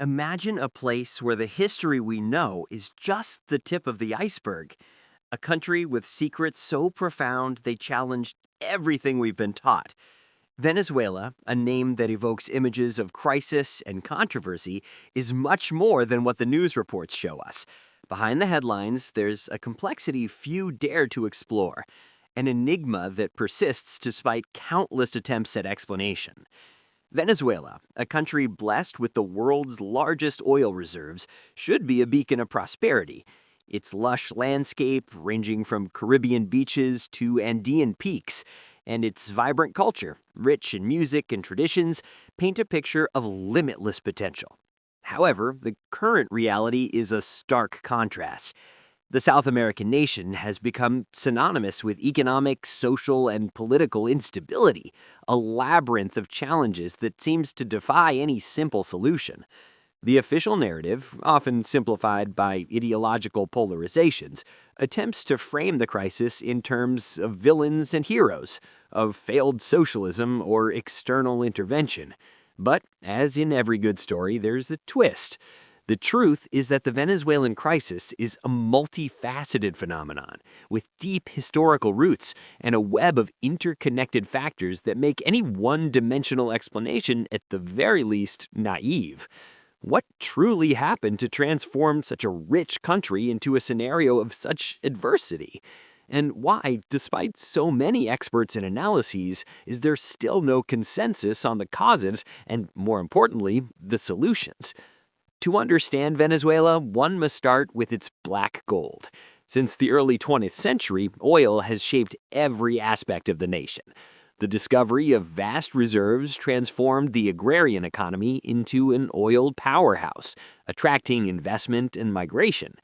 Imagine a place where the history we know is just the tip of the iceberg. A country with secrets so profound they challenge everything we've been taught. Venezuela, a name that evokes images of crisis and controversy, is much more than what the news reports show us. Behind the headlines, there's a complexity few dare to explore, an enigma that persists despite countless attempts at explanation. Venezuela, a country blessed with the world's largest oil reserves, should be a beacon of prosperity. Its lush landscape, ranging from Caribbean beaches to Andean peaks, and its vibrant culture, rich in music and traditions, paint a picture of limitless potential. However, the current reality is a stark contrast. The South American nation has become synonymous with economic, social, and political instability, a labyrinth of challenges that seems to defy any simple solution. The official narrative, often simplified by ideological polarizations, attempts to frame the crisis in terms of villains and heroes, of failed socialism or external intervention. But, as in every good story, there's a twist. The truth is that the Venezuelan crisis is a multifaceted phenomenon with deep historical roots and a web of interconnected factors that make any one-dimensional explanation, at the very least, naive. What truly happened to transform such a rich country into a scenario of such adversity? And why, despite so many experts and analyses, is there still no consensus on the causes and, more importantly, the solutions? To understand Venezuela, one must start with its black gold. Since the early 20th century, oil has shaped every aspect of the nation. The discovery of vast reserves transformed the agrarian economy into an oil powerhouse, attracting investment and migration.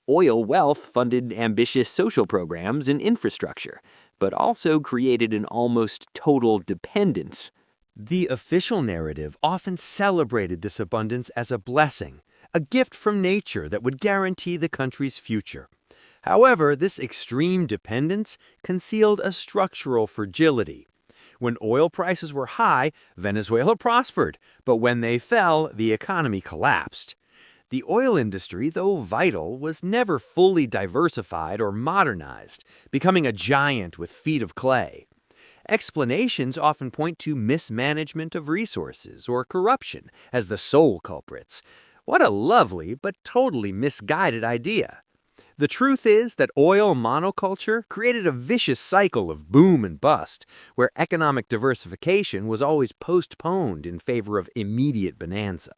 Oil wealth funded ambitious social programs and infrastructure, but also created an almost total dependence. The official narrative often celebrated this abundance as a blessing, a gift from nature that would guarantee the country's future. However, this extreme dependence concealed a structural fragility. When oil prices were high, Venezuela prospered, but when they fell, the economy collapsed. The oil industry, though vital, was never fully diversified or modernized, becoming a giant with feet of clay. Explanations often point to mismanagement of resources or corruption as the sole culprits. What a lovely but totally misguided idea. The truth is that oil monoculture created a vicious cycle of boom and bust, where economic diversification was always postponed in favor of immediate bonanza.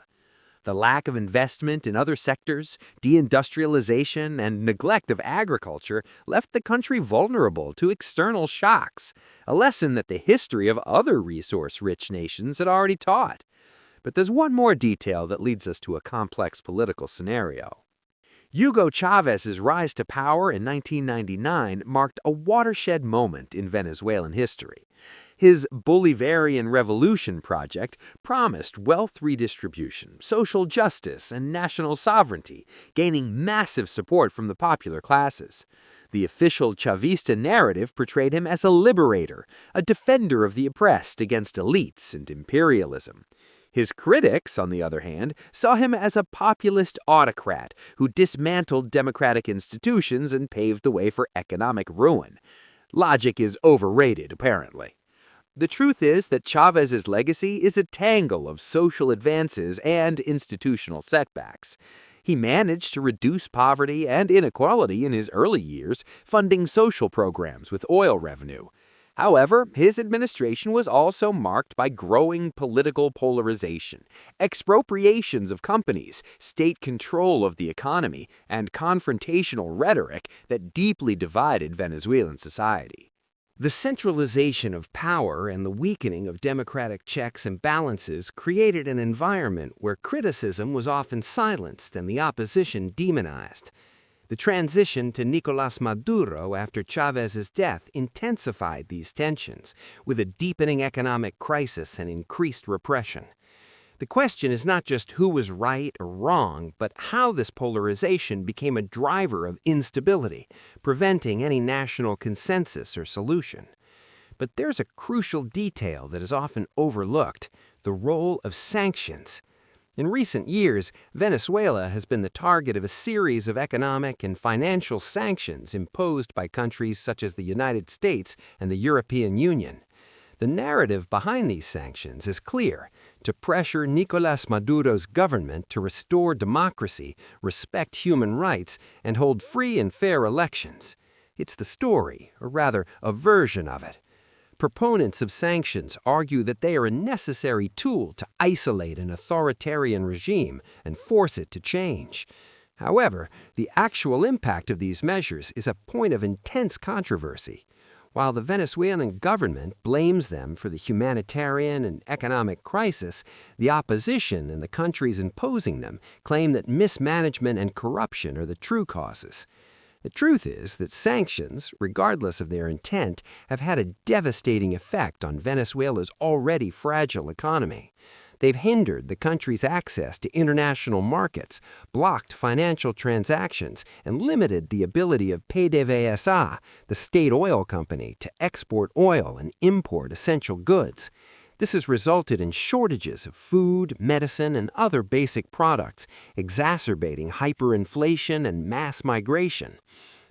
The lack of investment in other sectors, deindustrialization, and neglect of agriculture left the country vulnerable to external shocks, a lesson that the history of other resource-rich nations had already taught. But there's one more detail that leads us to a complex political scenario. Hugo Chávez's rise to power in 1999 marked a watershed moment in Venezuelan history. His Bolivarian Revolution project promised wealth redistribution, social justice, and national sovereignty, gaining massive support from the popular classes. The official Chavista narrative portrayed him as a liberator, a defender of the oppressed against elites and imperialism. His critics, on the other hand, saw him as a populist autocrat who dismantled democratic institutions and paved the way for economic ruin. Logic is overrated, apparently. The truth is that Chávez's legacy is a tangle of social advances and institutional setbacks. He managed to reduce poverty and inequality in his early years, funding social programs with oil revenue. However, his administration was also marked by growing political polarization, expropriations of companies, state control of the economy, and confrontational rhetoric that deeply divided Venezuelan society. The centralization of power and the weakening of democratic checks and balances created an environment where criticism was often silenced and the opposition demonized. The transition to Nicolás Maduro after Chávez's death intensified these tensions, with a deepening economic crisis and increased repression. The question is not just who was right or wrong, but how this polarization became a driver of instability, preventing any national consensus or solution. But there's a crucial detail that is often overlooked: the role of sanctions. In recent years, Venezuela has been the target of a series of economic and financial sanctions imposed by countries such as the United States and the European Union. The narrative behind these sanctions is clear: to pressure Nicolás Maduro's government to restore democracy, respect human rights, and hold free and fair elections. It's the story, or rather, a version of it. Proponents of sanctions argue that they are a necessary tool to isolate an authoritarian regime and force it to change. However, the actual impact of these measures is a point of intense controversy. While the Venezuelan government blames them for the humanitarian and economic crisis, the opposition and the countries imposing them claim that mismanagement and corruption are the true causes. The truth is that sanctions, regardless of their intent, have had a devastating effect on Venezuela's already fragile economy. They've hindered the country's access to international markets, blocked financial transactions, and limited the ability of PDVSA, the state oil company, to export oil and import essential goods. This has resulted in shortages of food, medicine, and other basic products, exacerbating hyperinflation and mass migration.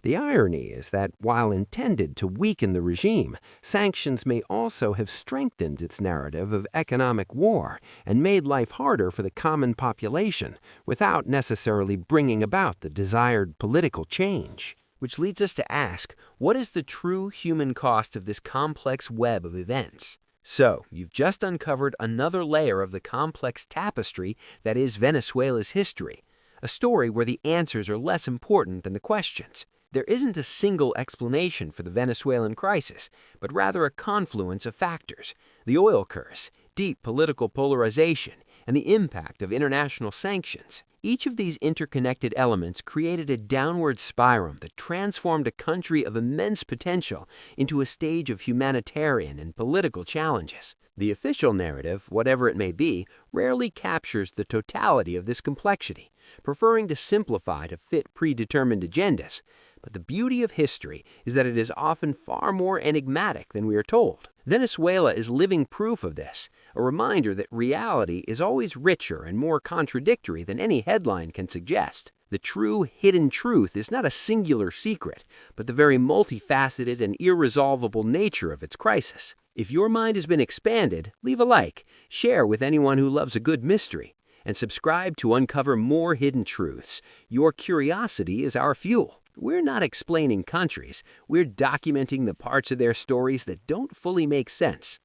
The irony is that, while intended to weaken the regime, sanctions may also have strengthened its narrative of economic war and made life harder for the common population, without necessarily bringing about the desired political change. Which leads us to ask, what is the true human cost of this complex web of events? So, you've just uncovered another layer of the complex tapestry that is Venezuela's history, a story where the answers are less important than the questions. There isn't a single explanation for the Venezuelan crisis, but rather a confluence of factors: the oil curse, deep political polarization, and the impact of international sanctions. Each of these interconnected elements created a downward spiral that transformed a country of immense potential into a stage of humanitarian and political challenges. The official narrative, whatever it may be, rarely captures the totality of this complexity, preferring to simplify to fit predetermined agendas. But the beauty of history is that it is often far more enigmatic than we are told. Venezuela is living proof of this, a reminder that reality is always richer and more contradictory than any headline can suggest. The true hidden truth is not a singular secret, but the very multifaceted and irresolvable nature of its crisis. If your mind has been expanded, leave a like, share with anyone who loves a good mystery, and subscribe to uncover more hidden truths. Your curiosity is our fuel. We're not explaining countries, we're documenting the parts of their stories that don't fully make sense.